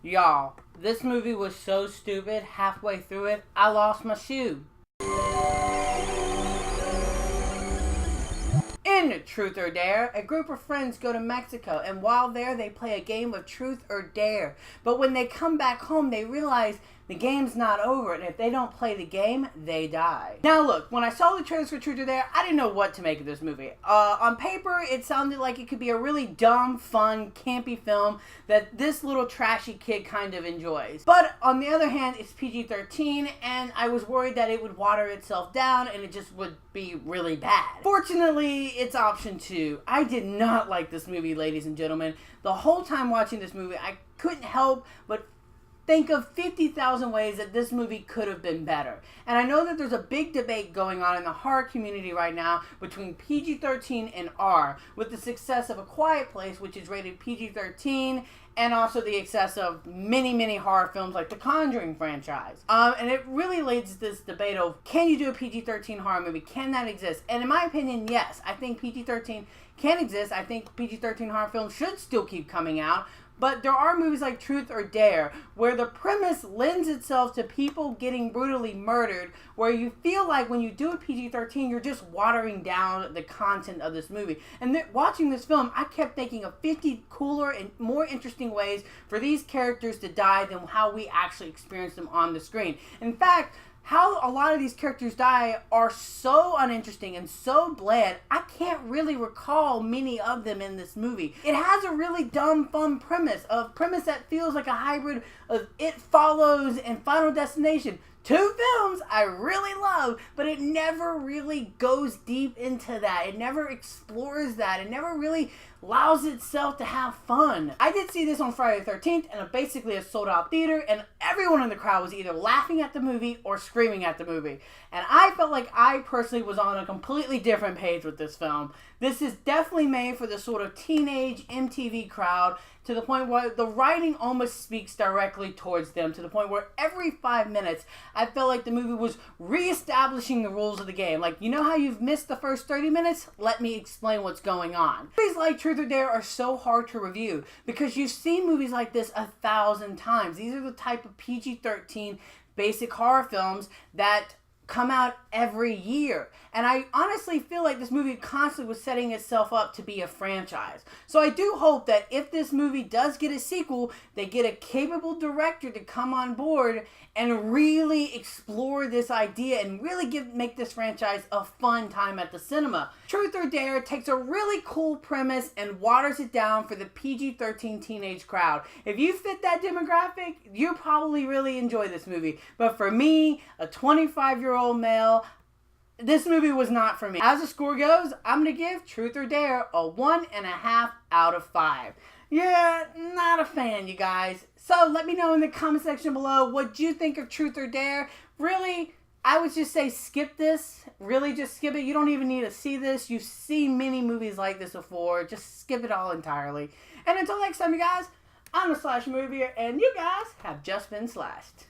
Y'all, this movie was so stupid, halfway through it, I lost my shoe. In Truth or Dare, a group of friends go to Mexico, and while there, they play a game of Truth or Dare. But when they come back home, they realize the game's not over, and if they don't play the game, they die. Now look, when I saw the trailers for Truth or Dare, I didn't know what to make of this movie. On paper, it sounded like it could be a really dumb, fun, campy film that this little trashy kid kind of enjoys. But on the other hand, it's PG-13, and I was worried that it would water itself down, and it just would be really bad. Fortunately, it's option 2. I did not like this movie, ladies and gentlemen. The whole time watching this movie, I couldn't help but think of 50,000 ways that this movie could have been better. And I know that there's a big debate going on in the horror community right now between PG-13 and R, with the success of A Quiet Place, which is rated PG-13, and also the success of many horror films like the Conjuring franchise. And it really leads to this debate of, can you do a PG-13 horror movie? Can that exist? And in my opinion, yes. I think PG-13 can exist. I think PG-13 horror films should still keep coming out. But there are movies like Truth or Dare where the premise lends itself to people getting brutally murdered, where you feel like when you do a PG-13, you're just watering down the content of this movie. And watching this film, I kept thinking of 50 cooler and more interesting ways for these characters to die than how we actually experience them on the screen. In fact, how a lot of these characters die are so uninteresting and so bland, I can't really recall many of them in this movie. It has a really dumb, fun premise, a premise that feels like a hybrid of It Follows and Final Destination. Two films I really love, but it never really goes deep into that. It never explores that. It never really allows itself to have fun. I did see this on Friday the 13th, and basically a sold-out theater, and everyone in the crowd was either laughing at the movie or screaming at the movie. And I felt like I personally was on a completely different page with this film. This is definitely made for the sort of teenage MTV crowd, to the point where the writing almost speaks directly towards them, to the point where every 5 minutes I felt like the movie was reestablishing the rules of the game. Like, you know how you've missed the first 30 minutes? Let me explain what's going on. Movies like Truth or Dare are so hard to review because you've seen movies like this 1,000 times. These are the type of PG-13 basic horror films that come out every year. And I honestly feel like this movie constantly was setting itself up to be a franchise. So I do hope that if this movie does get a sequel, they get a capable director to come on board and really explore this idea and really make this franchise a fun time at the cinema. Truth or Dare takes a really cool premise and waters it down for the PG-13 teenage crowd. If you fit that demographic, you probably really enjoy this movie. But for me, a 25-year-old male, this movie was not for me. As the score goes, I'm going to give Truth or Dare a 1.5 out of 5. Yeah, not a fan, you guys. So let me know in the comment section below what you think of Truth or Dare. Really, I would just say skip this. Really, just skip it. You don't even need to see this. You've seen many movies like this before. Just skip it all entirely. And until next time, you guys, I'm the Slash Movie, and you guys have just been slashed.